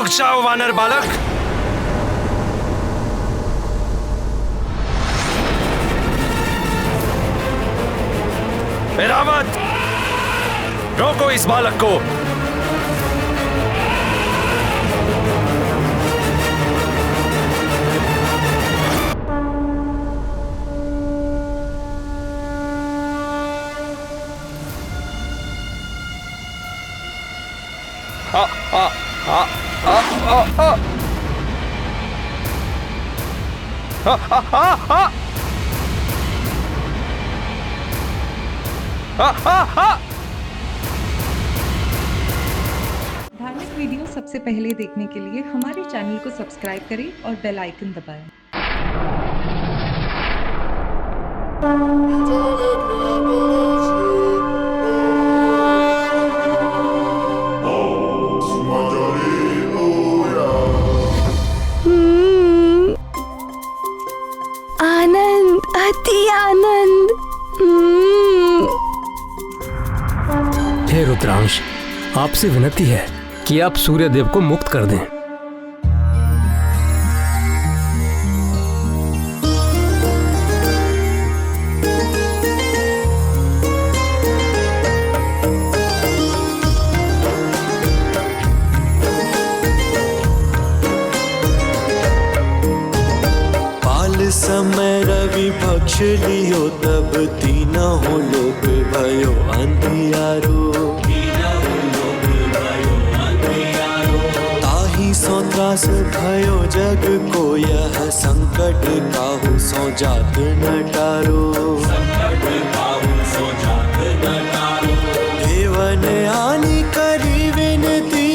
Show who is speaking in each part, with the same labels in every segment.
Speaker 1: रुक जाओ वानर बालक। ऐरावत, रोको इस बालक को।
Speaker 2: धार्मिक वीडियो सबसे पहले देखने के लिए हमारे चैनल को सब्सक्राइब करें और बेल आइकन दबाएं।
Speaker 3: आनंद, अति आनंद।
Speaker 4: हे रुद्रांश, आपसे विनती है कि आप सूर्यदेव को मुक्त कर दें।
Speaker 5: समय रवि पक्ष लियो तब तीनों लोक भयो अंधियारो। ताही सो त्रास भयो जग को यह संकट काहू सो जात न टारो। देवन आनी करी विनती,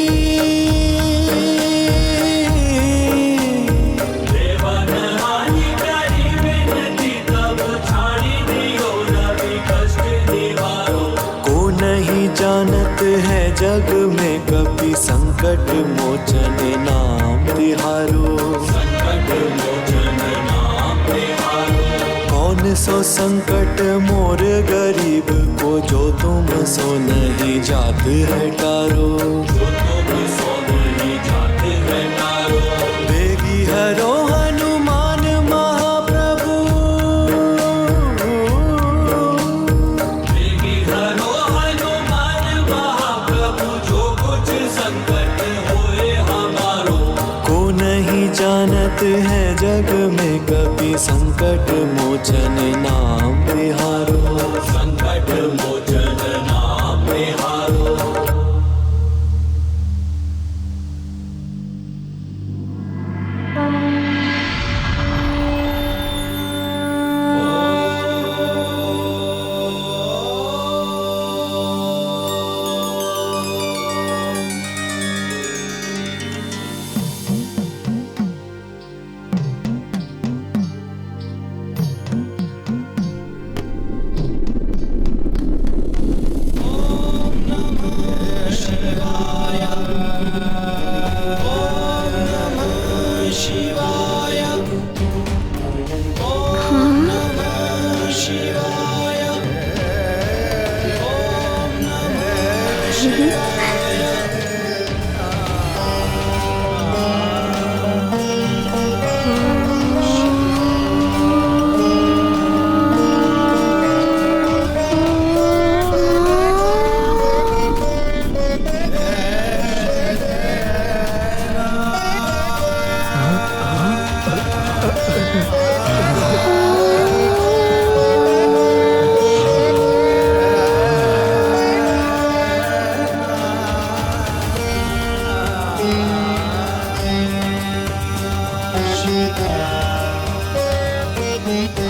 Speaker 5: जानत है जग में कभी संकट मोचन नाम तिहारो। कौन सो संकट मोर गरीब को जो तुम सो नहीं जात है टारो। बेगी हरो हनुमान महाप्रभु, जानत है जग में कभी संकट मोचन नाम तिहारो। संकट मोचन नाम तिहारो।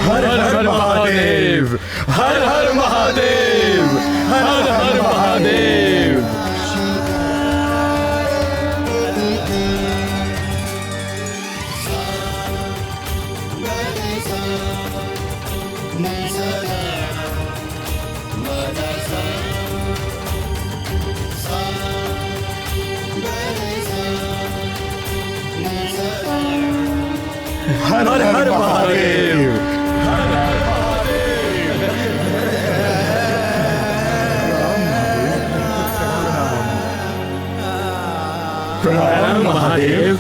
Speaker 1: हर हर महादेव, हर हर महादेव, हर हर महादेव। हर हर महादेव, हर हर महादेव। प्रणाम महादेव।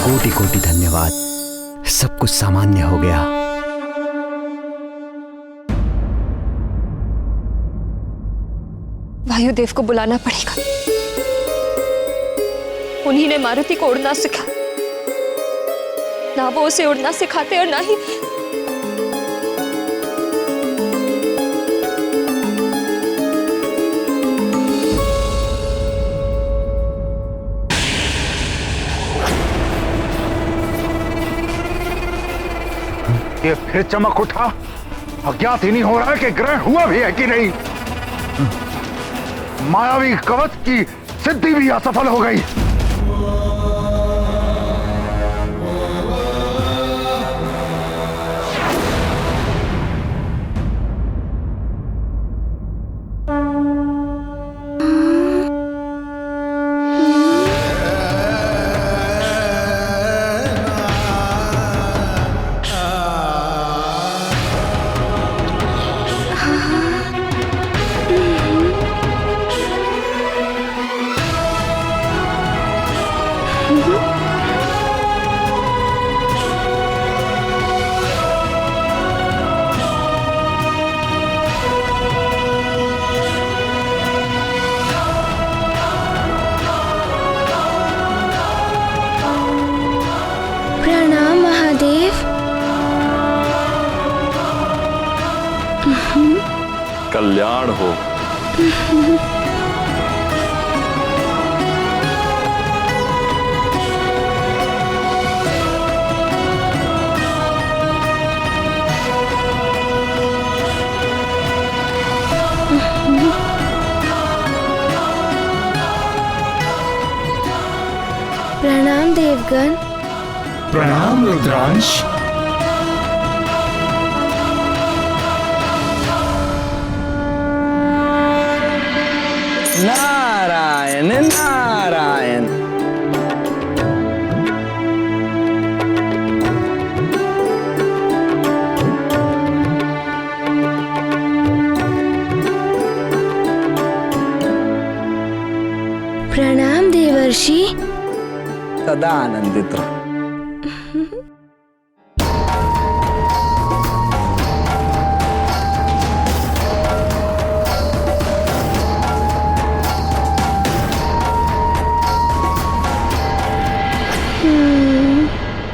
Speaker 6: कोटि कोटि धन्यवाद, सब कुछ सामान्य हो गया।
Speaker 3: वायुदेव को बुलाना पड़ेगा। उन्हीं ने मारुति को उड़ना सिखाया। ना वो उसे उड़ना सिखाते और ना ही
Speaker 7: ये फिर चमक उठा। अज्ञात ही नहीं हो रहा है कि ग्रहण हुआ भी है कि नहीं। मायावी कवच की सिद्धि भी असफल हो गई।
Speaker 3: प्रणाम महादेव।
Speaker 1: कल्याण हो।
Speaker 3: प्रणाम देवगण।
Speaker 1: प्रणाम रुद्रांश।
Speaker 6: नारायण नारायण।
Speaker 3: प्रणाम देवर्षि।
Speaker 6: सदा आनंदित रहो।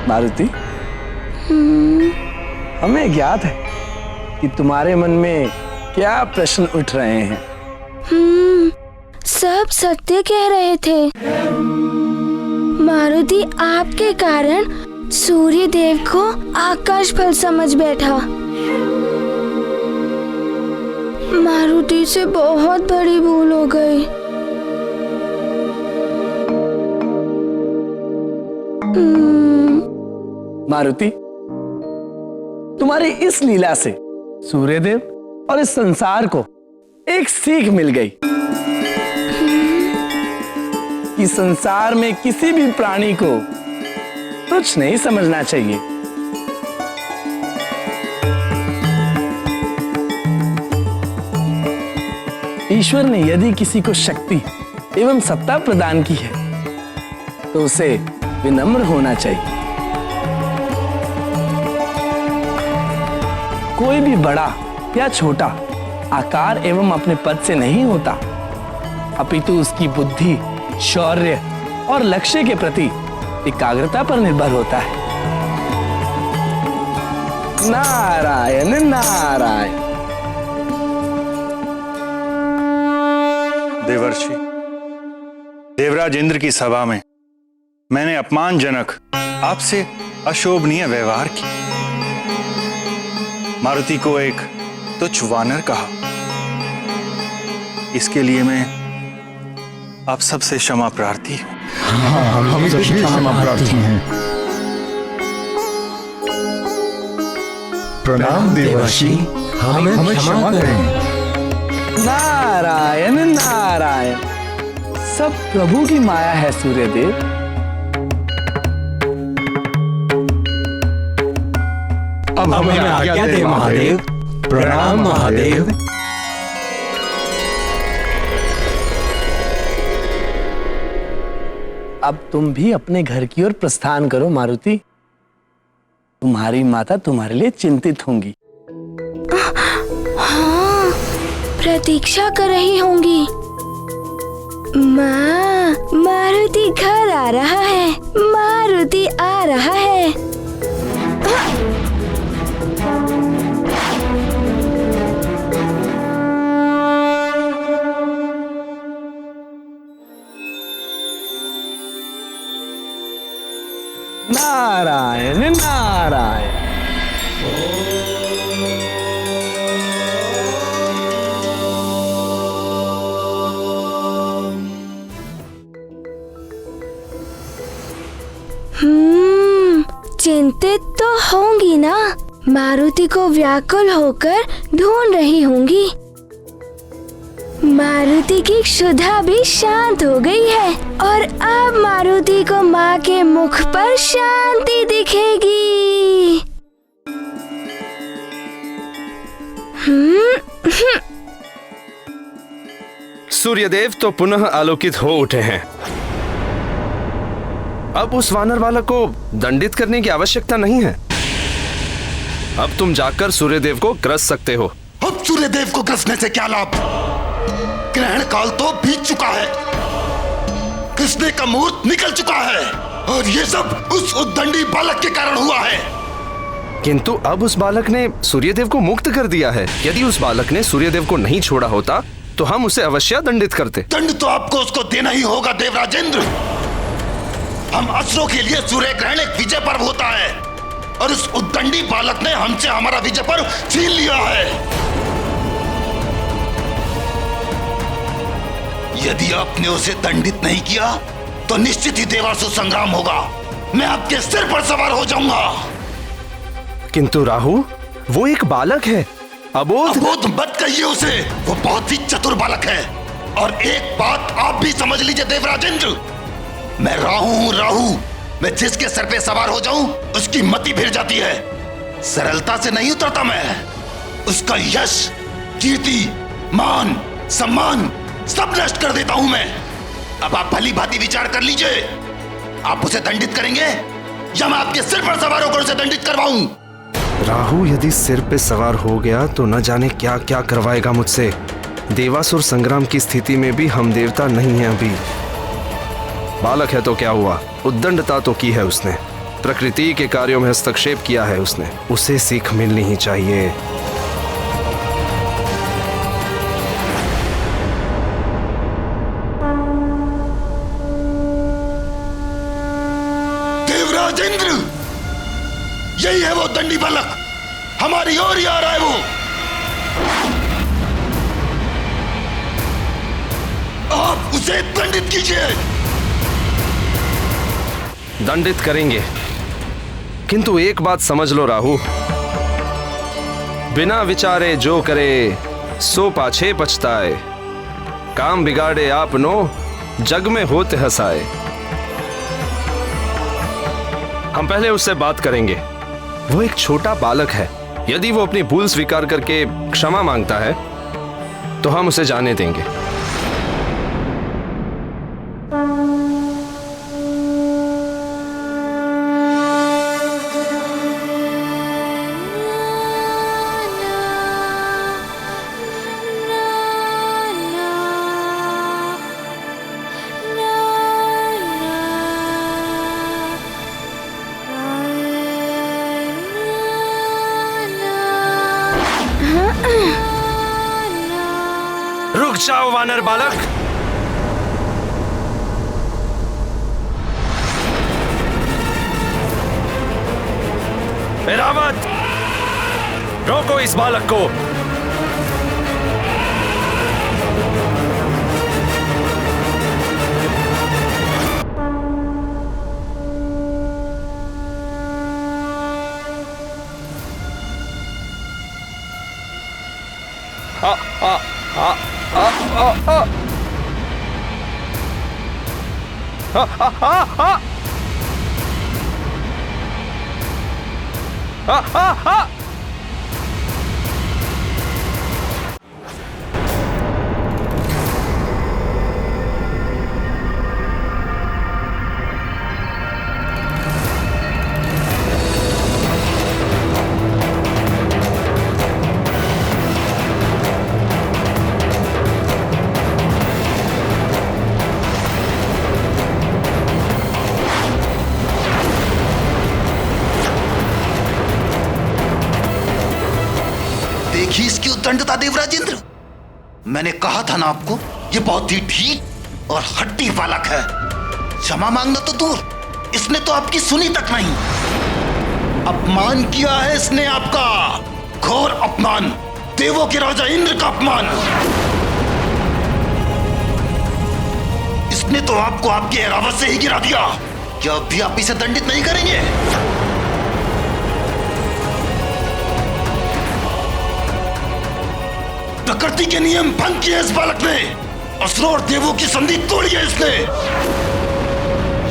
Speaker 6: मारुति, हमें ज्ञात है कि तुम्हारे मन में क्या प्रश्न उठ रहे हैं।
Speaker 3: सब सत्य कह रहे थे। मारुति आपके कारण सूर्य देव को आकाश फल समझ बैठा। मारुति से बहुत बड़ी भूल हो गई।
Speaker 6: मारुति, तुम्हारी इस लीला से सूर्यदेव और इस संसार को एक सीख मिल गई कि संसार में किसी भी प्राणी को तुच्छ नहीं समझना चाहिए। ईश्वर ने यदि किसी को शक्ति एवं सत्ता प्रदान की है तो उसे विनम्र होना चाहिए। कोई भी बड़ा या छोटा आकार एवं अपने पद से नहीं होता, अपितु उसकी बुद्धि, शौर्य और लक्ष्य के प्रति एकाग्रता पर निर्भर होता है। नारायण नारायण।
Speaker 8: देवर्षि, देवराज इंद्र की सभा में मैंने अपमानजनक आपसे अशोभनीय व्यवहार किया, मारुति को एक तुच्छ वानर कहा। इसके लिए मैं आप सबसे क्षमा प्रार्थी हूं।
Speaker 7: हम सभी क्षमा प्रार्थी हैं। प्रणाम देवर्षि, हमें क्षमा करें।
Speaker 6: नारायण नारायण। सब प्रभु की माया है सूर्यदेव।
Speaker 7: अब हमें आज्ञा दे महादेव। प्रणाम महादेव।
Speaker 6: अब तुम भी अपने घर की ओर प्रस्थान करो मारुति। तुम्हारी माता तुम्हारे लिए चिंतित होंगी।
Speaker 9: हाँ, प्रतीक्षा कर रही होंगी। माँ, मारुति घर आ रहा है। मारुति आ रहा है।
Speaker 6: नारायण नारायण।
Speaker 9: चिंतित तो होंगी ना। मारुति को व्याकुल होकर ढूंढ रही होंगी। मारुति की क्षुधा भी शांत हो गई है और अब मारुति को माँ के मुख पर शांति दिखेगी।
Speaker 1: सूर्यदेव तो पुनः आलोकित हो उठे हैं। अब उस वानर बालक को दंडित करने की आवश्यकता नहीं है। अब तुम जाकर सूर्यदेव को ग्रस सकते हो।
Speaker 10: अब सूर्यदेव को ग्रसने से क्या लाभ? ग्रहण काल तो बीत चुका है। कृष्ण का मुहूर्त निकल चुका है और ये सब उस उद्दंडी बालक के कारण हुआ है।
Speaker 1: किंतु अब उस बालक ने सूर्यदेव को मुक्त कर दिया है। यदि उस बालक ने सूर्यदेव को नहीं छोड़ा होता तो हम उसे अवश्य दंडित करते।
Speaker 10: दंड तो आपको उसको देना ही होगा देवराजेंद्र। हम असुरों के लिए सूर्य ग्रहण एक विजय पर्व होता है और उस उद्दंडी बालक ने हमसे हमारा विजय पर्व छीन लिया है। यदि आपने उसे दंडित नहीं किया तो निश्चित ही देवासुर संग्राम होगा। मैं आपके सिर पर सवार हो जाऊंगा।
Speaker 1: किंतु राहु, वो एक बालक है। अबोध
Speaker 10: मत कहिए उसे। वो बहुत ही चतुर बालक है। और एक बात आप भी समझ लीजिए देवराजेंद्र, मैं राहु हूँ। राहु, मैं जिसके सर पे सवार हो जाऊं उसकी मति फिर जाती है। सरलता से नहीं उतरता मैं। उसका यश, कीर्ति, मान, सम्मान सब नष्ट कर देता हूं मैं। अब आप भली भांति विचार कर लीजिए। आप उसे दंडित करेंगे या मैं आपके सिर पर सवार होकर उसे दंडित करवाऊं?
Speaker 1: राहु यदि सिर पे सवार हो गया तो न जाने क्या क्या करवाएगा मुझसे। देवासुर संग्राम की स्थिति में भी हम देवता नहीं हैं अभी। बालक है तो क्या हुआ, उद्दंडता तो की है उसने, प्रकृति के कार्यों में हस्तक्षेप किया है उसने। उसे सीख मिलनी ही चाहिए।
Speaker 10: देवराजेंद्र, यही है वो दंडी बालक। हमारी ओर ही आ रहा है वो। आप उसे दंडित कीजिए।
Speaker 1: दंडित करेंगे, किंतु एक बात समझ लो राहु, बिना विचारे जो करे सो पाछे पछताए। काम बिगाड़े आपनो जग में होते हंसाए। हम पहले उससे बात करेंगे। वो एक छोटा बालक है। यदि वो अपनी भूल स्वीकार करके क्षमा मांगता है तो हम उसे जाने देंगे। रुक जाओ वानर बालक। ऐरावत, रोको इस बालक को।
Speaker 10: देखिए इसकी उद्दंडता देवराज इंद्र। मैंने कहा था ना आपको, ये बहुत ही ढीठ और हट्टी बालक है। क्षमा मांगना तो दूर, इसने तो आपकी सुनी तक नहीं। अपमान किया है इसने आपका, घोर अपमान, देवों के राजा इंद्र का अपमान। इसने तो आपको आपके ऐरावत से ही गिरा दिया। क्या अब भी आप इसे दंडित नहीं करेंगे? प्रकृति के नियम भंग किए इस बालक ने, असुरों और देवों की संधि तोड़ी है इसने।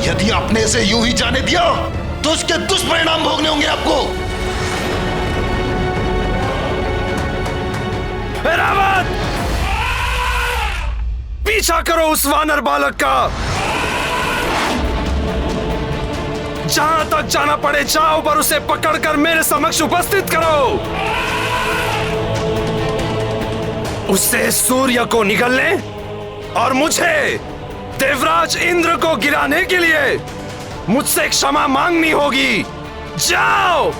Speaker 10: यदि आपने इसे यूं ही जाने दिया तो उसके दुष्परिणाम भोगने होंगे आपको।
Speaker 1: ऐरावत, पीछा करो उस वानर बालक का। जहां तक जाना पड़े जाओ, पर उसे पकड़कर मेरे समक्ष उपस्थित करो। उससे सूर्य को निगलने और मुझे देवराज इंद्र को गिराने के लिए मुझसे क्षमा मांगनी होगी। जाओ।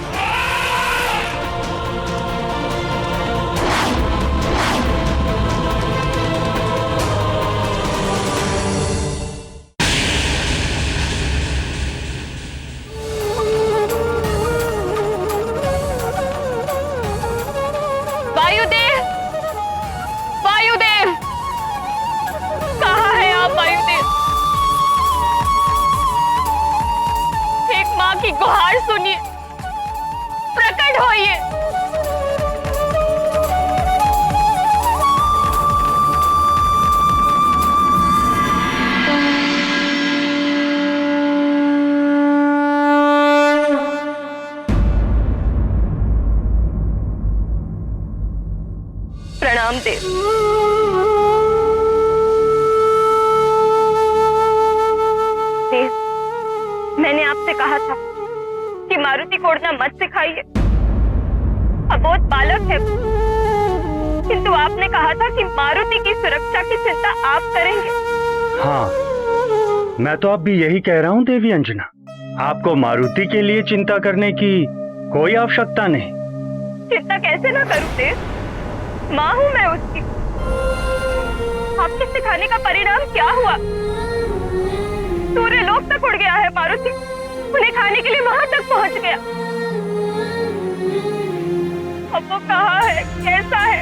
Speaker 3: की गुहार सुनिए, प्रकट होइए। प्रणाम देव। देव, मैंने आपसे कहा था कि मारुति को उड़ना मत सिखाइए, अबोध बालक है, किंतु आपने कहा था कि मारुति की सुरक्षा की चिंता आप करेंगे।
Speaker 8: हाँ, मैं तो अब भी यही कह रहा हूँ देवी अंजना, आपको मारुति के लिए चिंता करने की कोई आवश्यकता नहीं।
Speaker 3: चिंता कैसे ना करूं देव, माँ हूं मैं उसकी। आपके सिखाने का परिणाम क्या हुआ? सूर्य लोक तक उड़ गया है मारुति, उन्हें खाने के लिए वहां तक पहुंच गया। अब वो कहाँ है, कैसा है,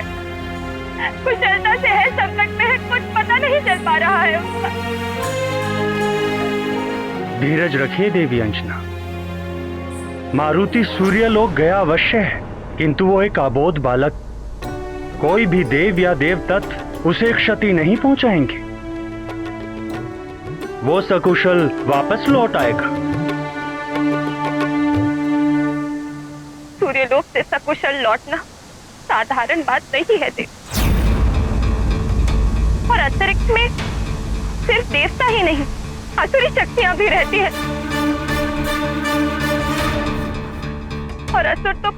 Speaker 3: कुशलता से है, संकट में है, कुछ पता नहीं चल पा रहा है उसका।
Speaker 8: धीरज रखिए देवी अंजना, मारुति सूर्य लोक गया अवश्य है, किंतु वो एक अबोध बालक, कोई भी देव या देव तत्व उसे क्षति नहीं पहुंचाएंगे। वो सकुशल वापस लौट आएगा।
Speaker 3: सूर्यलोक से सकुशल लौटना साधारण बात नहीं है देव, और अंतरिक्ष में सिर्फ देवता ही नहीं, असुरी शक्तियां भी रहती है, और असुर तो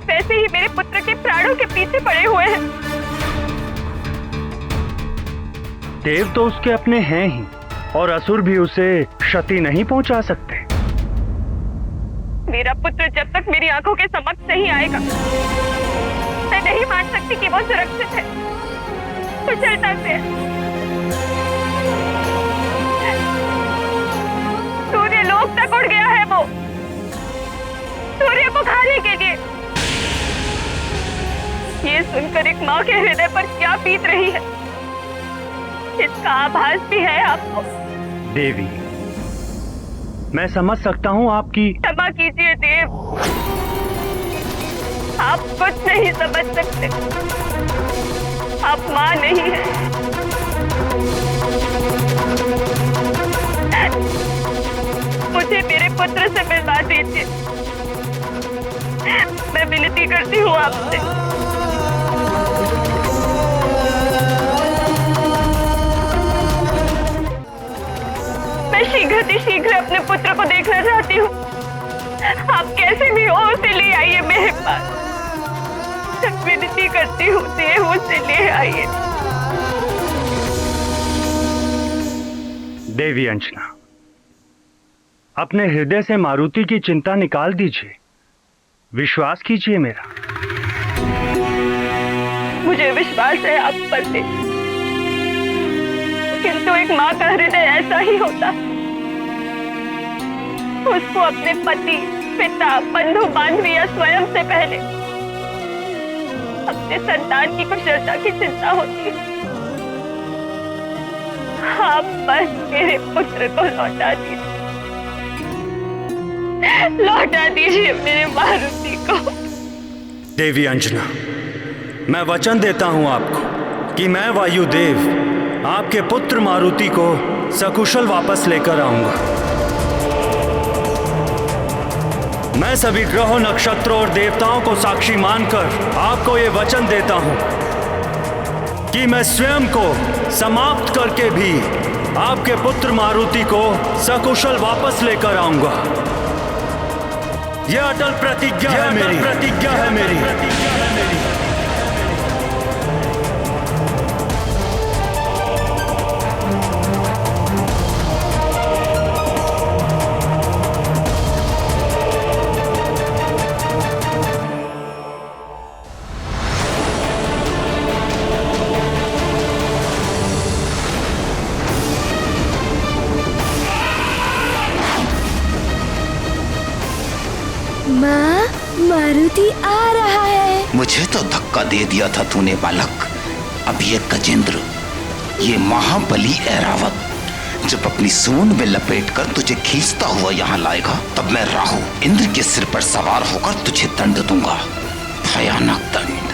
Speaker 3: वैसे ही मेरे पुत्र के प्राणों के पीछे पड़े हुए हैं।
Speaker 8: देव तो उसके अपने हैं ही, और असुर भी उसे क्षति नहीं पहुंचा सकते।
Speaker 3: मेरा पुत्र जब तक मेरी आंखों के समक्ष नहीं आएगा, मैं नहीं मान सकती कि वो सुरक्षित है। कुशलता से सूर्य लोक तक उड़ गया है वो, सूर्य को खाने के लिए। ये सुनकर एक माँ के हृदय पर क्या बीत रही है, इसका आभास भी है आपको।
Speaker 8: देवी, मैं समझ सकता हूँ आपकी।
Speaker 3: क्षमा कीजिए देव, आप कुछ नहीं समझ सकते, आप माँ नहीं हैं। मुझे मेरे पुत्र से मिलवा दीजिए, मैं विनती करती हूँ आपसे। मैं शीघ्र अपने पुत्र को देखना चाहती हूँ। आप कैसे भी हो उसे ले आइए मेरे पास, विनती करती हूँ देव, उसे ले आइए।
Speaker 8: देवी अंजना, अपने हृदय से मारुति की चिंता निकाल दीजिए, विश्वास कीजिए मेरा।
Speaker 3: मुझे विश्वास है आप पर से, किंतु एक माँ का हृदय ऐसा ही होता, उसको अपने पति, पिता, बंधु बांधवी या स्वयं से पहले अपने संतान की कुशलता की चिंता होती है। आप बस मेरे पुत्र को लौटा दीजिए मेरे मारुति को।
Speaker 8: देवी अंजना, मैं वचन देता हूं आपको कि मैं वायुदेव आपके पुत्र मारुति को सकुशल वापस लेकर आऊंगा। मैं सभी ग्रहों, नक्षत्रों और देवताओं को साक्षी मानकर आपको ये वचन देता हूं कि मैं स्वयं को समाप्त करके भी आपके पुत्र मारुति को सकुशल वापस लेकर आऊंगा। यह अटल प्रतिज्ञा है मेरी।
Speaker 9: माँ, मारुति आ रहा है।
Speaker 10: मुझे तो धक्का दे दिया था तूने बालक। अब ये गजेंद्र, ये महाबली ऐरावत जब अपनी सूंड में लपेटकर तुझे खींचता हुआ यहाँ लाएगा, तब मैं राहु इंद्र के सिर पर सवार होकर तुझे दंड दूंगा, भयानक दंड।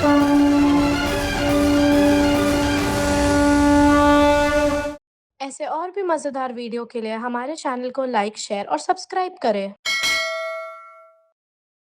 Speaker 11: ऐसे और भी मजेदार वीडियो के लिए हमारे चैनल को लाइक, शेयर और सब्सक्राइब करें।